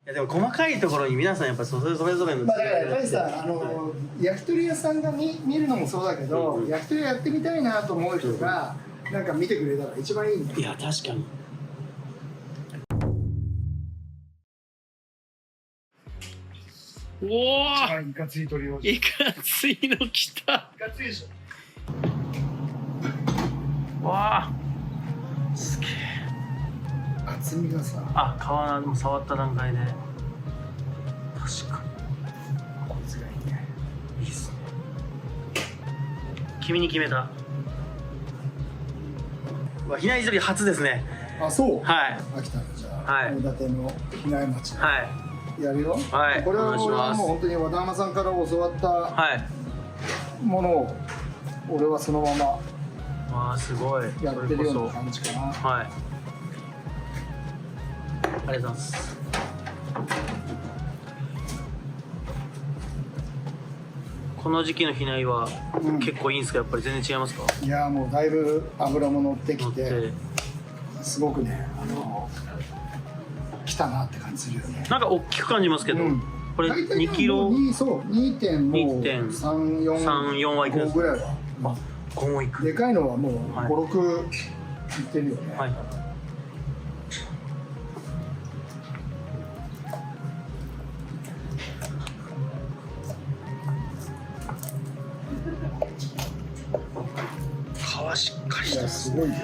やでも細かいところに皆さんやっぱそれぞれの、だからやっぱりさ焼き鳥屋さんが見るのもそうだけど、焼き鳥やってみたいなと思う人がなんか見てくれたら一番いいんだよ。いや確かに。おお、いかつい鳥を。いかついの来た。いかついでしょ。わあ、すげえ。厚みがさ、あ、皮も触った段階で。確かこいつがいいね。に。いいっすね。君に決めた。ひなり初ですね。あ、そう。はい。秋田のじゃあ、はい大館の比内町。はい。やるよ。はい。これはお願いします俺はもう本当に和田浜さんから教わったはい。ものを俺はそのままわあ、すごい。やってるような感じかな。はい。ありがとうございます。この時期の比内は結構いいんですか、やっぱり全然違いますか？いやもうだいぶ脂も乗ってき乗っててすごくね来たなって感じするよね。なんか大きく感じますけど、これ2キロそう 2.34 はいくんです5ぐらいは、あ、5もいく。でかいのはもうはい5、6いってるよね。はい。皮しっかりしてますごいね。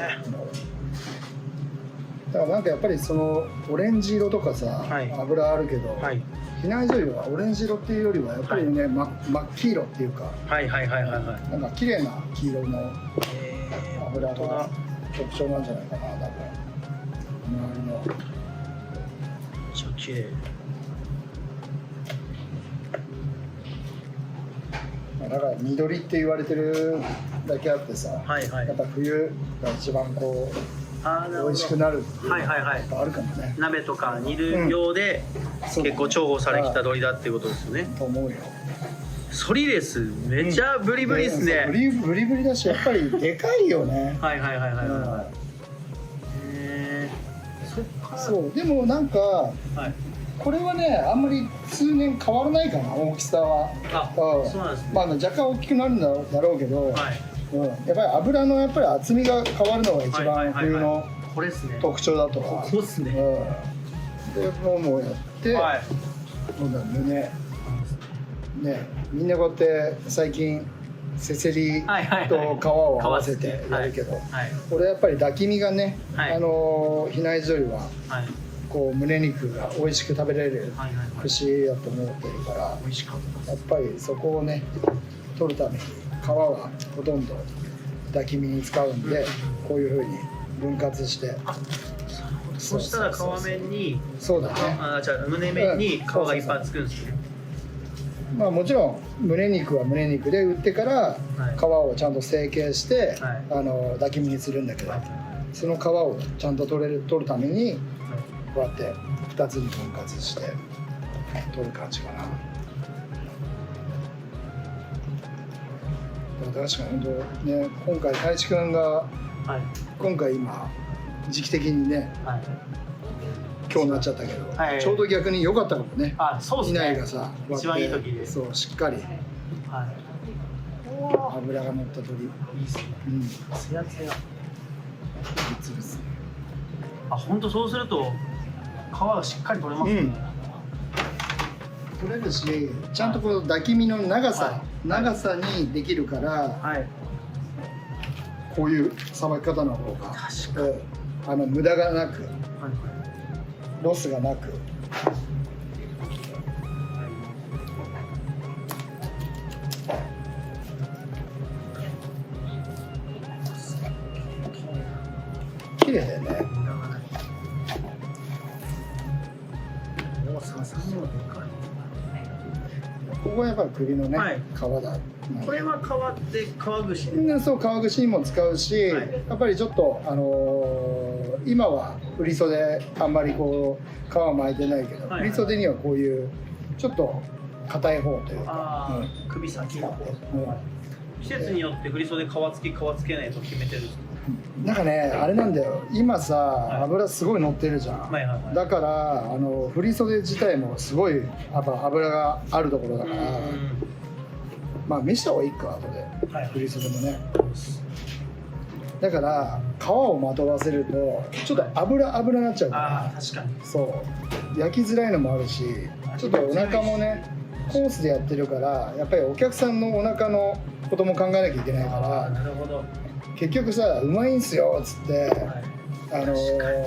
だからなんかやっぱりそのオレンジ色とかさ、はい油あるけど、はい比内醤油はオレンジ色っていうよりはやっぱりね、真っ黄色っていうか、はいはいはいはいはい。なんか綺麗な黄色の油本当だが特徴なんじゃないかな、多分。周りの。めっちゃ綺麗。だから緑って言われてるだけあってさ、はいはいやっぱ冬が一番こう美味しくなるっていうのはいはいはい。があるかもね。鍋とか煮る用で結構重宝されてきた鶏だっていうことですよね。と思うよ。ソリレスめちゃブリブリですね。ブリブリだしやっぱりでかいよね。はいはいはいはいはい。そっか。そうでもなんかはい。これはねあんまり通年変わらないかな、大きさは。あ、うんそうなんですね。まあ若干大きくなるんだろうけど、はい。やっぱり油のやっぱり厚みが変わるのが一番冬のこれですね。特徴だとは。ここですね。でもうやって、はい。今度は胸ね、みんなこうやって最近せせりと皮を合わせてやるけど、俺やっぱり抱き身がね、比内醤油はこう胸肉が美味しく食べれる串だと思ってるから、美味しかった。やっぱりそこをね取るために皮はほとんど抱き身に使うんで、こういう風に分割して。そしたら皮面に、そうだね。じゃあ胸面に皮がいっぱいつくんですね。まあもちろん胸肉は胸肉で売ってから皮をちゃんと成形して抱き身にするんだけど、その皮をちゃんと取るためにこうやって2つに分割して取る感じかな。確かに本当ね、今回太一くんが今回今時期的にね、今日になっちゃったけど、ちょうど逆に良かったかもね。そうですね。比内がさ、一番いい時で。そうしっかり脂が乗った鶏。いいですね。ツヤツヤ。あ、本当そうすると皮がしっかり取れますね。取れるし、ちゃんとこう抱き身の長さにできるから、こういうさばき方の方が無駄がなく、ロスがなく。綺麗だよね。ここはやっぱり栗のね、皮だ。これは皮って皮串。そう、皮串にも使うし、やっぱりちょっと今は振り袖あんまりこう皮巻いてないけど、振り袖にはこういうちょっと硬い方というか、首先の方。季節によって振り袖皮付き皮付けないと決めてるんですか？なんかねあれなんだよ今さ油すごい乗ってるじゃん、だから振り袖自体もすごいやっぱ油があるところだから、まあ見した方がいいか後で、振り袖もね。だから皮をまとわせるとちょっと油になっちゃうから、確かにそう焼きづらいのもあるし、ちょっとお腹もねコースでやってるからやっぱりお客さんのお腹のことも考えなきゃいけないから、なるほど。結局さうまいんすよっつって、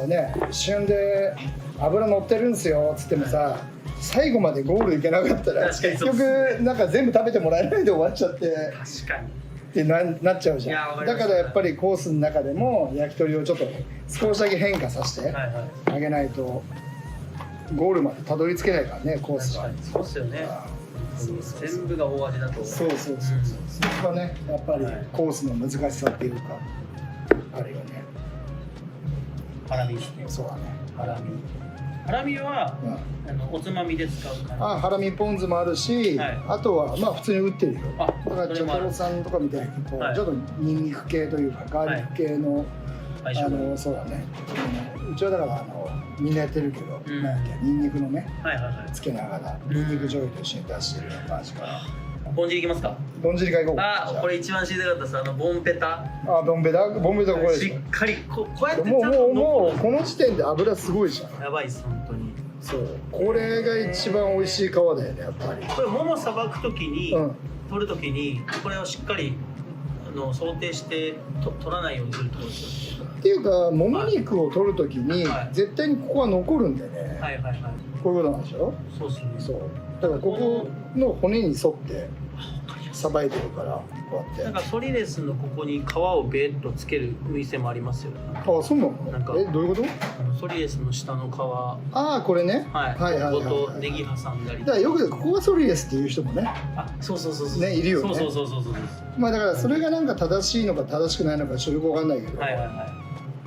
ね旬で油乗ってるんすよっつってもさ最後までゴールいけなかったら結局なんか全部食べてもらえないで終わっちゃって確かにってなっちゃうじゃん。だからやっぱりコースの中でも焼き鳥をちょっと少しだけ変化させてあげないとゴールまでたどり着けないからねコースは。そうっすよね。全部が大味だと。そうそこはねやっぱりコースの難しさっていうかあるよね。ハラミですね。そうだね。ハラミはおつまみで使う感じ。ハラミポン酢もあるし、あとはまあ普通に売ってるよ。だからチョコロさんとかみたいにこうちょっとニンニク系というかガーリック系のそうだね。うちはだからみんなやってるけど、ニンニクのねつけながらニンニク醤油と一緒に出してる感じから。ぼんじりいきますか。ぼんじりからいこうか。これ一番知りたかったです。ボンペタ。ボンペタこれしっかりこうやってもうこの時点で油すごいじゃん。やばいです本当に。そうこれが一番美味しい皮だよねやっぱり。これ桃さばくときに取るときにこれをしっかり想定して取らないようにするってことですよ。っていうかもも肉を取るときに絶対にここは残るんでね。こういうことなんでしょ。そうですね。そうだからここの骨に沿ってさばいてるからこうやって。なんかソリレスのここに皮をベッとつける店もありますよね。あ、そうなの？なんかどういうこと？ソリレスの下の皮。ああこれね。こことネギ挟んだり。だからよくここがソリレスっていう人もね。そうねいるよね。そう。まあだからそれがなんか正しいのか正しくないのかちょっとよくわかんないけど。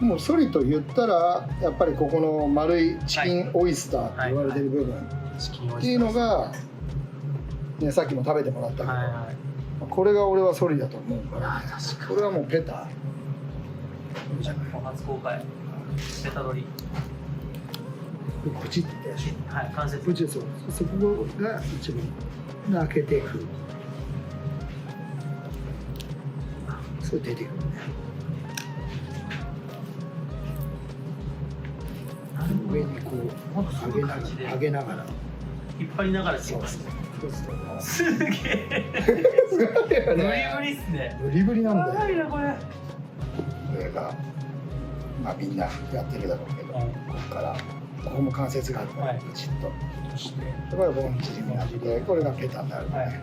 もうソリと言ったらやっぱりここの丸いチキンオイスターって言われてる部分っていうのが、ね、さっきも食べてもらったけど、これが俺はソリだと思うから、これはもうペタ初公開ペタ取りプチって関節プチそこが一番開けていくそれ出てくるね。上にこう上げながら引っ張りながらそうですね。すげえブリブリっすね。ブリブリなんだよ。これこれがまあみんなやってるだろうけど、ここからここも関節があるからプチッとしてこれがボンチリになってこれがペタになるね。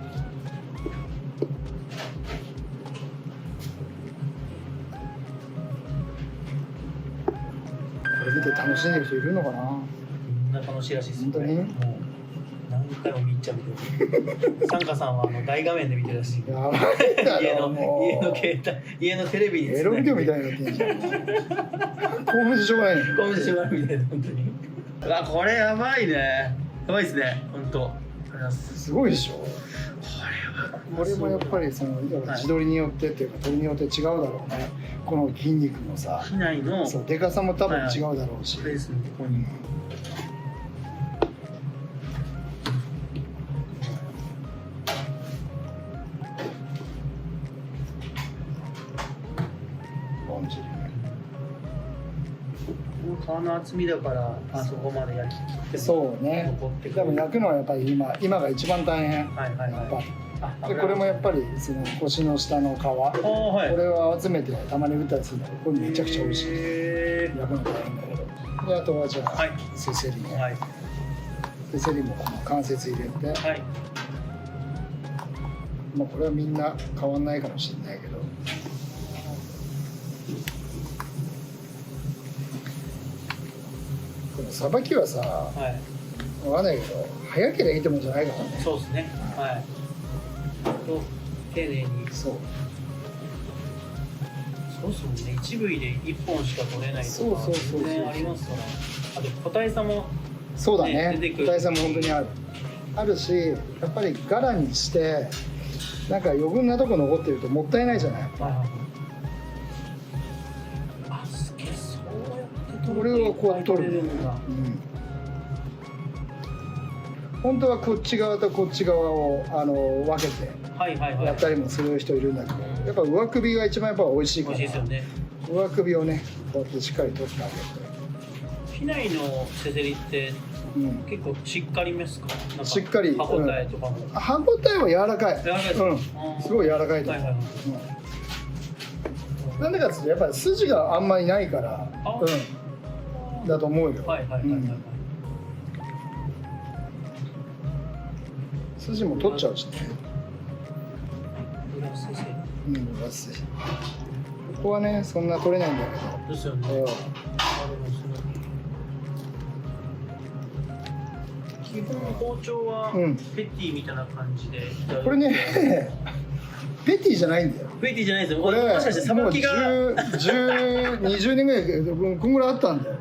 これ見て楽しんでる人いるのかな。みんな楽しいらしいです。本当に？もう何回も見入っちゃうけど。サンカさんは大画面で見てるらしい。やばいだろ家の携帯家のテレビにエロビデオみたいになってんじゃん。興奮してしょうがないね。興奮してしょうがないみたいな本当に。これやばいね。やばいですね本当。すごいでしょ。これもやっぱりその地鶏によってっていうか鶏によって違うだろうね。この筋肉のさ、機内のそうでかさも多分違うだろうし。ですねここに。皮の厚みだからそこまで焼き切ってそうね。多分焼くのはやっぱり今が一番大変。やっぱり。でこれもやっぱりその腰の下の皮、これを集めてたまに売ったりするんだけどこれめちゃくちゃ美味しい。焼くの大変だけど。であとはじゃあせせりね。せせりもこの関節入れて。まあこれはみんな変わんないかもしれないけど。さばきはさ、わかんないけど早ければいいってもんじゃないからね。そうですね。丁寧に。そうですもんね。一部位で1本しか取れないとか全然ありますから。あと個体差もそうだね。個体差も本当にあるし、やっぱり柄にしてなんか余分なとこ残ってるともったいないじゃない。これをこう取る、本当はこっち側とこっち側を分けてやったりもする人いるんだけど、やっぱ上首が一番やっぱ美味しいから、上首をねこうやってしっかり取ってあげて。機内のせせりって結構しっかりめですか？しっかり。歯応えとかも。歯応えは柔らかい。すごい柔らかいと思う。なんでかっていうとやっぱり筋があんまりないから、だと思うよ。筋も取っちゃうしね。ここはねそんな取れないんだけど。ですよね。基本包丁はペティみたいな感じで。これねペティじゃないんだよ。ペティじゃないですよ。これもしかしてさばきが20年ぐらいこんぐらいあったんだよ。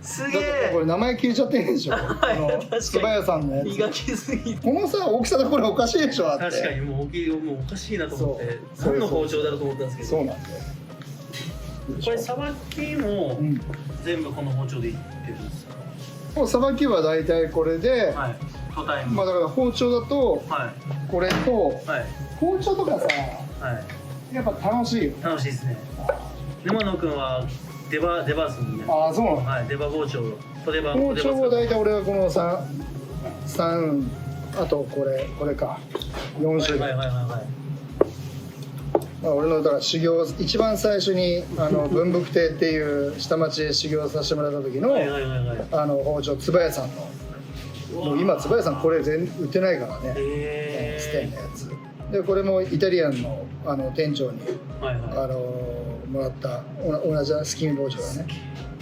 すげえ。これ名前消えちゃってるでしょ。蕎麦屋さんのやつ。身がきすぎて。このさ大きさがこれおかしいでしょ。確かにもうおかしいなと思って。何の包丁だろうと思ったんですけど。そうなんだよ。これさばきも全部この包丁でいってるんですか？もうさばきは大体これで、まあだから包丁だとこれと、包丁とかさ、やっぱ楽しいよ。楽しいですね。沼野くんは出刃ですもんね。ああそうなの。はい、出刃包丁と出刃。包丁は大体俺はこの3あとこれか4種類。まあ俺のだから修行一番最初に文福亭っていう下町で修行させてもらった時の包丁つば屋さんの、もう今つば屋さんこれ全売ってないからね、ステンのやつで、これもイタリアンの店長にもらった同じスキン包丁だね。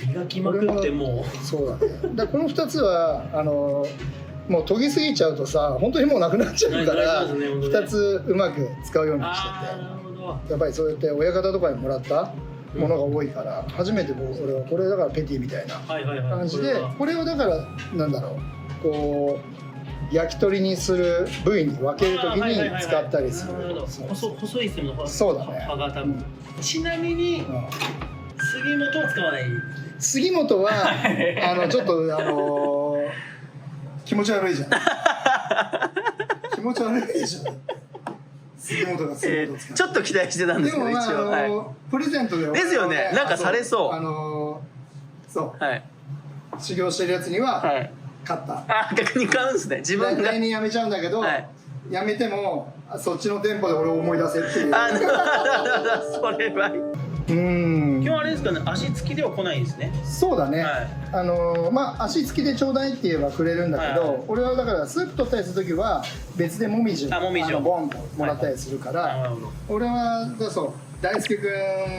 磨きまくってもうそうだね。だこの2つはもう研ぎすぎちゃうとさ本当にもうなくなっちゃうから2つうまく使うようにしてて。やっぱりそうやって親方とかにもらったものが多いから、初めて俺はこれだからペティみたいな感じで、これをだからなんだろう、こう焼き鳥にする部位に分けるときに使ったりする。細いですよね。そうだね。ちなみに杉本は使わない。杉本はちょっと気持ち悪いじゃん。気持ち悪いでしょ。杉本がちょっと期待してたんですけど、一応プレゼントでですよね。なんかされそう。そう修行してるやつには買った。あ、逆に買うんですね。自分が来年やめちゃうんだけど、やめてもそっちの店舗で俺を思い出せっていう。それは今日あれですかね、足つきでは来ないんですね。そうだね。まあ足つきでちょうだいって言えばくれるんだけど、俺はだからスープ取ったりする時は別でもみじをボンともらったりするから、俺はそう大輔君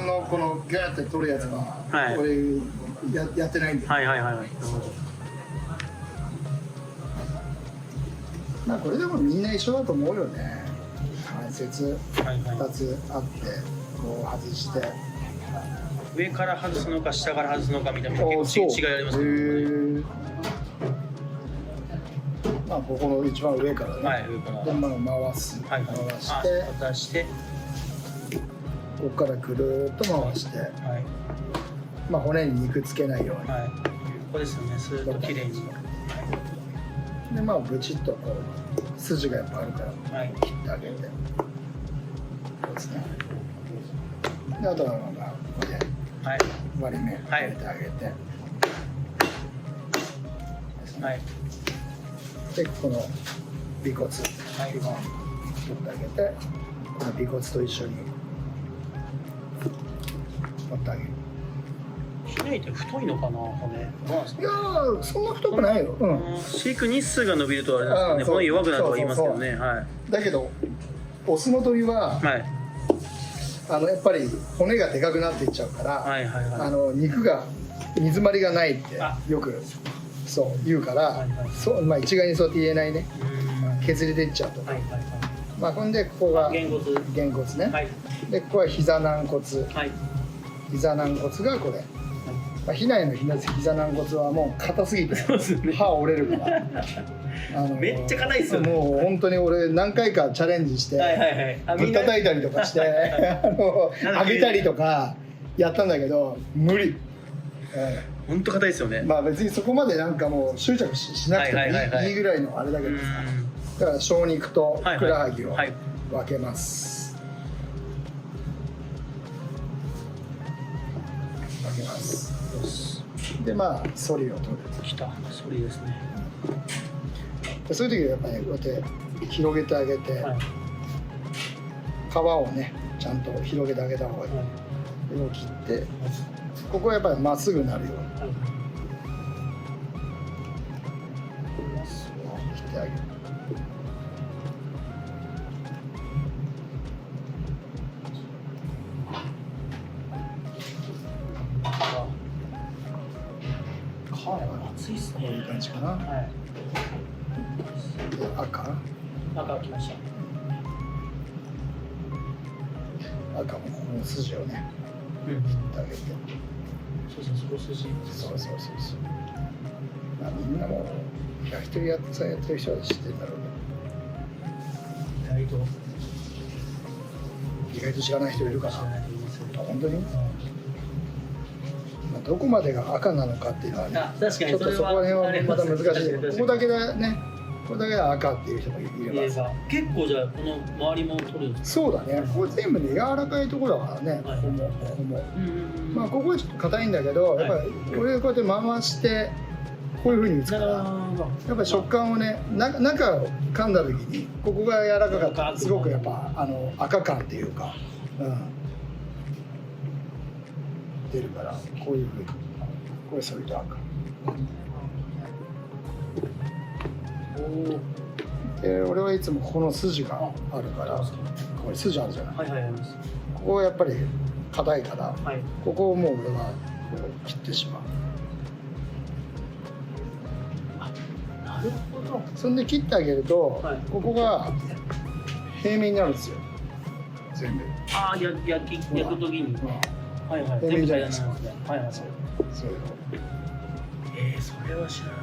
のこのギューって取るやつは俺やってないんだよ。まあこれでもみんな一緒だと思うよね。関節2つあってこう外して。上から外すのか下から外すのかみたいな結構違いありますね。まあここの一番上からね。でまあ回してここからくるっと回して、まあ骨に肉つけないように。ここですよね。スーッと綺麗に。でまあブチッとこう筋がやっぱあるから切ってあげて。そうですね。であとはまあここで。割り目入れてあげて、でこの尾骨、取ってあげて、この尾骨と一緒に持ってあげる。開いて太いのかな骨？いやーそんな太くないよ。飼育日数が伸びるとあれですかね、骨弱くなるとは言いますけどね。だけどオスの鳥はやっぱり骨がでかくなっていっちゃうから、肉が煮詰まりがないってよくそう言うから、まあ一概にそうやって言えないね。削れていっちゃうと。まあほんでここがげんこつね。でここは膝軟骨。膝軟骨がこれ。まあ比内の膝軟骨はもう硬すぎて歯折れるから。めっちゃ硬いですよね。もう本当に俺何回かチャレンジしてぶったたいたりとかして揚げたりとかやったんだけど無理。本当硬いですよね。まあ別にそこまでなんかもう執着しなくてもいいぐらいのあれだけどさ、だから小肉とふくらはぎを分けます。分けます。でまあ反りを取る。きた、反りですね。そういう時はやっぱりこうやって広げてあげて、皮をねちゃんと広げてあげた方がいい。これを切って、ここはやっぱりまっすぐなるように。切ってあげる。熱いっすね。こういう感じかな。で赤きました。赤もこの筋をね、切ってあげて。そうそう、その筋。そう。まあみんなも焼き鳥屋さんやってる人は知ってるんだろうけど。意外と知らない人いるかな。本当に？どこまでが赤なのかっていうのはね、ちょっとそこら辺はまた難しい。ここだけだね。これだけは赤っていう人もいれば、結構じゃあこの周りも取るんですか？そうだね。これ全部ね柔らかいところだからね。ここも。まあここはちょっと硬いんだけど、やっぱりこれこうやって回してこういう風に打つから、やっぱり食感をね中を噛んだ時にここが柔らかかったらすごくやっぱ赤感っていうか、出るからこういう風にこれそれと赤。俺はいつもこの筋があるから、これ筋あるじゃない。ここはやっぱり硬いから、ここをもう俺は切ってしまう。なるほど。そんで切ってあげると、ここが平面になるんですよ。全部。焼くときに。平面じゃないですか。そういうの。それは知らない。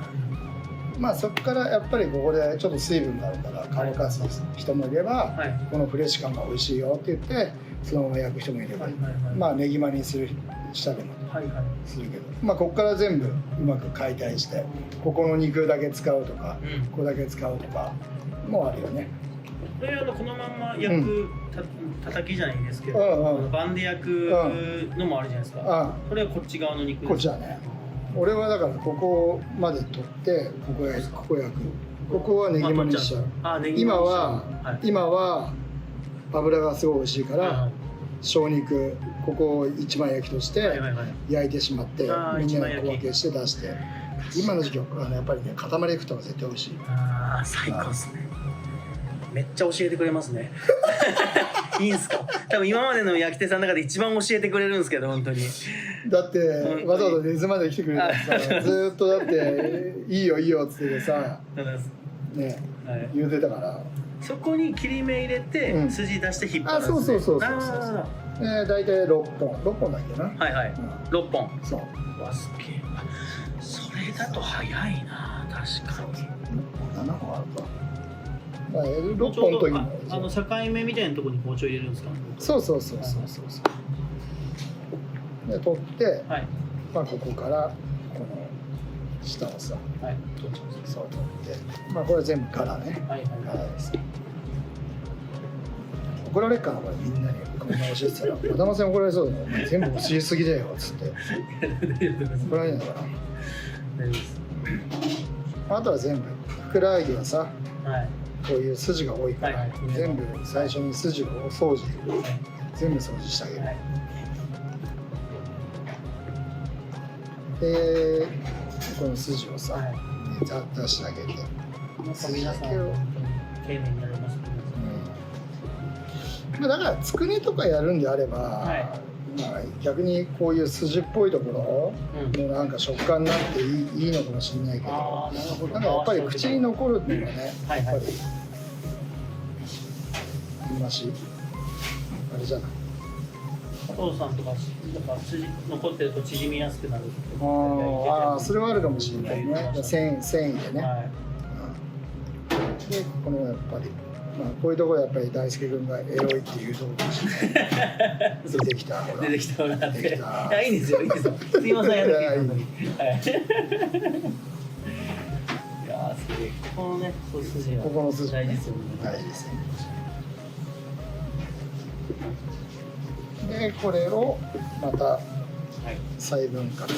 まあそこからやっぱりここでちょっと水分があるから乾かす人もいれば、このフレッシュ感が美味しいよって言ってそのまま焼く人もいれば、まあねぎまにするしたりもするけど、まあここから全部うまく解体してここの肉だけ使うとか、ここだけ使うとかもあるよね。これこのまま焼くたたきじゃないですけど、盤で焼くのもあるじゃないですか。これはこっち側の肉です。こっちだね。俺はだからここまで取ってここ焼く。ここはねぎまにしちゃう。今は油がすごい美味しいから小肉ここを一番焼きとして焼いてしまってみんなで小分けして出して、今の時期はやっぱりね塊で食った方が絶対美味しい。最高ですね。めっちゃ教えてくれますね。いいんすか？多分今までの焼き手さんの中で一番教えてくれるんですけど、本当に。だってわざわざ根津まで来てくれたらさ、ずっとだっていいよいいよっつってさ、ね言うてたから。そこに切り目入れて筋出して引っ張るんですね。そう。大体6本だっけな。6本。そう。わすげえ。それだと早いな、確かに。7本あるか。6本の時も境目みたいなところに包丁入れるんですか？そうで取って、まあここからこの下をさ、そう取って、まあこれ全部柄ね、柄です。怒られっかなこれみんなにこんな教えてたら、和玉さん怒られそうだよ。全部教えすぎだよっつって。怒られるのかな。あとは全部ふくらはぎはさ。こういう筋が多いから、全部最初に筋を掃除、全部掃除してあげる。で、この筋をさ、ざっと出してあげて。皆さん丁寧にやりますね。だからつくねとかやるんであれば、まあ逆にこういう筋っぽいところのなんか食感になっていいのかもしれないけど、なんかやっぱり口に残るっていうのはね、やっぱり今しあれじゃない。お父さんとか残ってると縮みやすくなる。それはあるかもしれないね。繊維でね。でこのやっぱりまあ、こういうところでやっぱり大輔君がエロいっていうところですね。出てきた。出てきた。出てきた。いや、いいんですよ、いいんですよ。すいません、やる気ないのに。はい。いやー、すげえ。このね、筋は。ここの筋大事ですよね。大事ですね。で、これをまた細分割。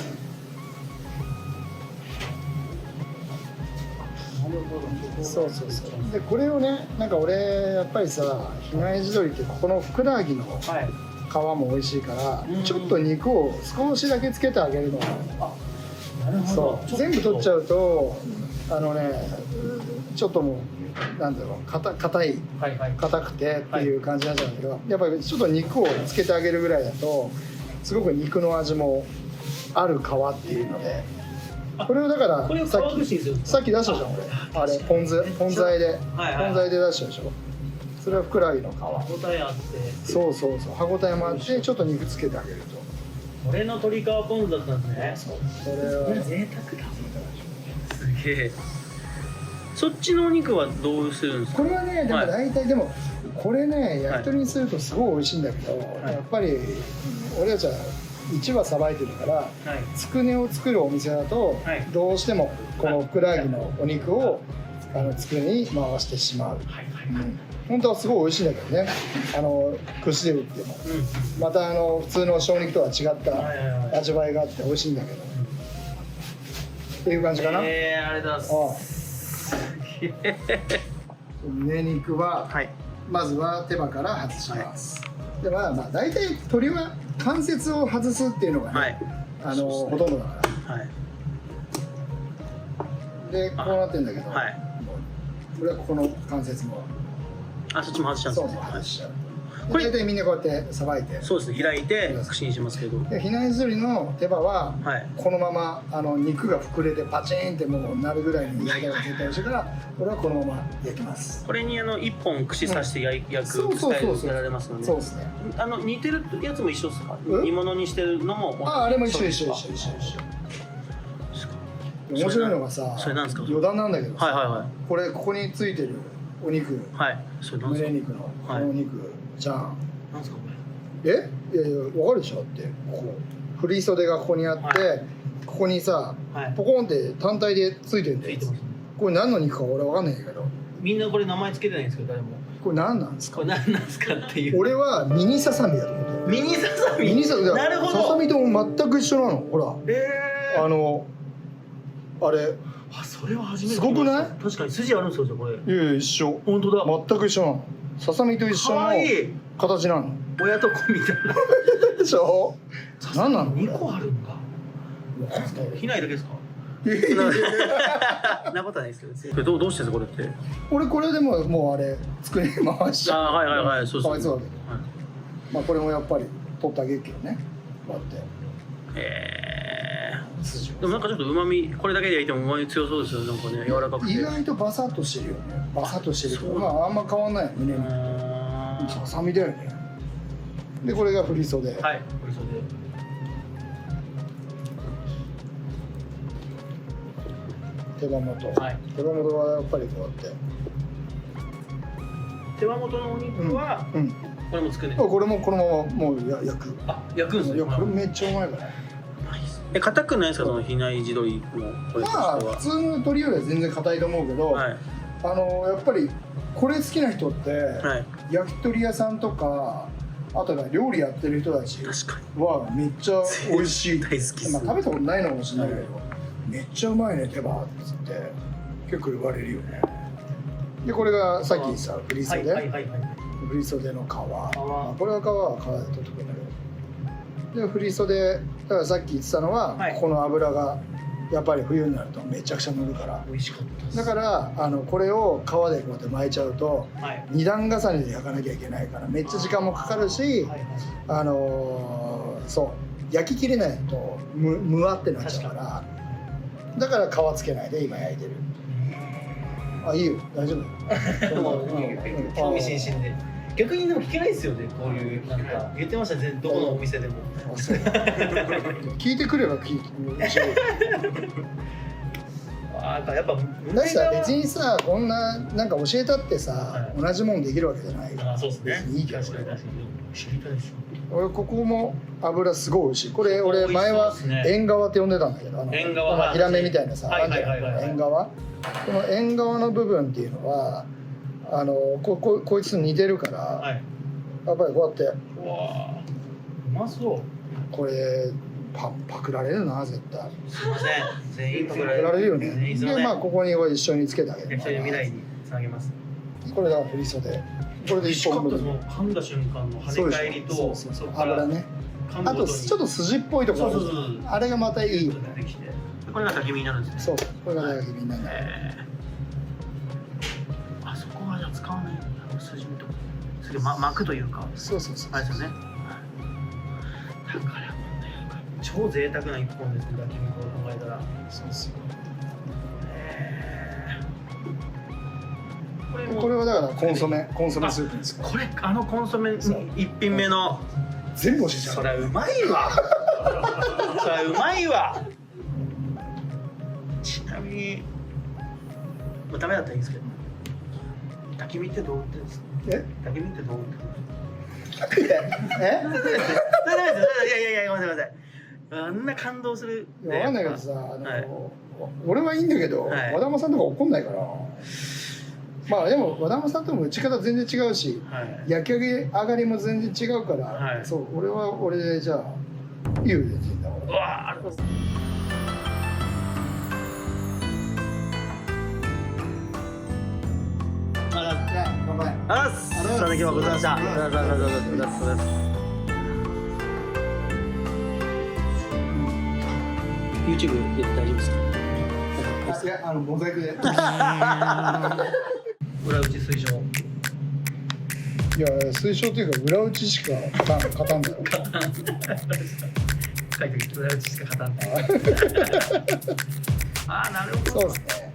そうそうそう。でこれをね、なんか俺やっぱりさ、比内地鶏ってここのふくらはぎの皮も美味しいから、ちょっと肉を少しだけつけてあげるの。なるほど。そう、全部取っちゃうとちょっともうなんだろう、硬くてっていう感じになっちゃうんだけど、やっぱりちょっと肉をつけてあげるぐらいだとすごく肉の味もある皮っていうので。これをだからさっき出したじゃん俺、あれポン酢材で出したでしょ。それはふくらはぎの皮。歯応えあって。そう歯応えもあってちょっと肉つけてあげると。これの鶏皮ポン酢だったんですね。それは贅沢だ。すげえ。そっちのお肉はどうするんですか？これはね、でも大体でもこれね、焼き鳥にするとすごい美味しいんだけど、やっぱり俺たちは市場さばいてるから、つくねを作るお店だと、どうしてもこのふくらはぎのお肉をつくねに回してしまう。本当はすごい美味しいんだけどね、串で売っても、また普通の小肉とは違った味わいがあって美味しいんだけど、っていう感じかな。ありがとうございます。胸肉は、まずは手羽から外します。でまあ大体鶏は関節を外すっていうのがね、ほとんどだから。でこうなってるんだけど、これはここの関節も。そっちも外しちゃうんですね。外しちゃう。これ大体みんなこうやってさばいて。そうですね、開いて串にしますけど。で比内地鶏の手羽はこのまま肉が膨れてパチンってもうなるぐらいに焼いたら絶対美味しいから、これはこのまま焼きます。これに一本串刺して焼くスタイルでやられますので。そうですね。似てるやつも一緒ですか？煮物にしてるのも。あれも一緒。面白いのがさ、それなんですか？余談なんだけどさ、これここについてるお肉、胸肉のこのお肉じゃん。なんですかこれ？いやわかるでしょって、ここ振り袖がここにあって、ここにさポコンって単体でついてるんだよ。これ何の肉か俺わかんないんだけど。みんなこれ名前つけてないんですけど誰も。これ何なんですか？これ何なんですかっていう。俺はミニささみだと思ってる。ミニささみ。なるほど。ささみと全く一緒なの。ほら。あれ。それは初めて。すごくない？確かに筋あるんですよこれ。いや一緒。本当だ。全く一緒なの。ささみと一緒の形なの。親と子みたいな。でしょ？何なの？2個あるんだ。比内だけですか？なことないですけど。どうしてですかこれって？俺これでももうあれ作り回しちゃう。そうそう。そうだけど。まあこれもやっぱり取ってあげるけどね。こうやって。でもなんかちょっと旨味、これだけで焼いても旨味強そうですよね。なんかね、柔らかくて意外とバサッとしてるよね。バサッとしてるけど、まああんま変わんないよね。ささみだよね。でこれが振り袖。振り袖。手羽元。手羽元はやっぱりこうやって。手羽元のお肉は、これもつくね。これもこのままもう焼く。焼くんですね。いやこれめっちゃうまいから。硬くないですかその比内地鶏も。まあ普通の鶏よりは全然硬いと思うけど、やっぱりこれ好きな人って、焼き鳥屋さんとかあとは料理やってる人たちはめっちゃ美味しい。大好きです。まあ食べたことないのかもしれないけど、めっちゃうまいね手羽ってって結構言われるよね。でこれがさっきさ振り袖、振り袖の皮、これは皮は皮で取ってくれる。で振り袖だからさっき言ってたのは、ここの油がやっぱり冬になるとめちゃくちゃ乗るから美味しかったです。だからこれを皮でこうやって巻いちゃうと、2段重ねで焼かなきゃいけないからめっちゃ時間もかかるし、そう焼ききれないとむわってなっちゃうからだから皮つけないで今焼いてる。いいよ大丈夫。興味津々で。逆にでも聞けないですよね、こういうなんか言ってましたね、どこのお店でも。聞いてくれば聞いて。ああ、やっぱだってさ別にさこんななんか教えたってさ、はい、同じもんできるわけじゃないから。あ、そうですね。別にいいけど。確かに知りたいです。俺ここも油すごい美味しい。これ俺前は縁側って呼んでたんだけど、縁側、ヒラメみたいなさ、縁側。この縁側の部分っていうのはこいつと似てるから、はい、やっぱりこうやって。うわうまそう。これパクられるな絶対。すいません。全員パクられるよね。でまあここに一緒につけてあげる。一緒に未来につなげます。これが振り袖。これで一本分。噛んだ瞬間の跳ね返りと油ね。あとちょっと筋っぽいところあれがまたいいよね。これが焚き火になるんですね。そう、これが焚き火になる。あそこはじゃあ使わないんだ。筋のとこ。それ巻くというか。そうそうそう。あれですよね。だから超贅沢な一本ですね。焚き火を考えたら。そうそう。これはだからコンソメスープですから。これコンソメ一品目の全部教えちゃう。それうまいわ。それうまいわ。ちなみにもうダメだったらいいんですけど、焚き火ってどう売ってるんですか？焚き火ってどう売ってるんですか？いやいやごめんなさい。あんな感動する。わかんないけどさ、俺はいいんだけど、和田間さんとか怒んないから。まあでも和田間さんとも打ち方全然違うし、焼き上がりも全然違うから、そう俺は俺でじゃあいいよ別にだから。うわありがとうございます。乾杯。あっ、いただきまございました。YouTube で大丈夫ですか？いやモザイクで。裏打ち推奨。いや推奨っていうか裏打ちしか勝たんだよ。書いて裏打ちしか勝たんだよ。ああなるほど。そうですね。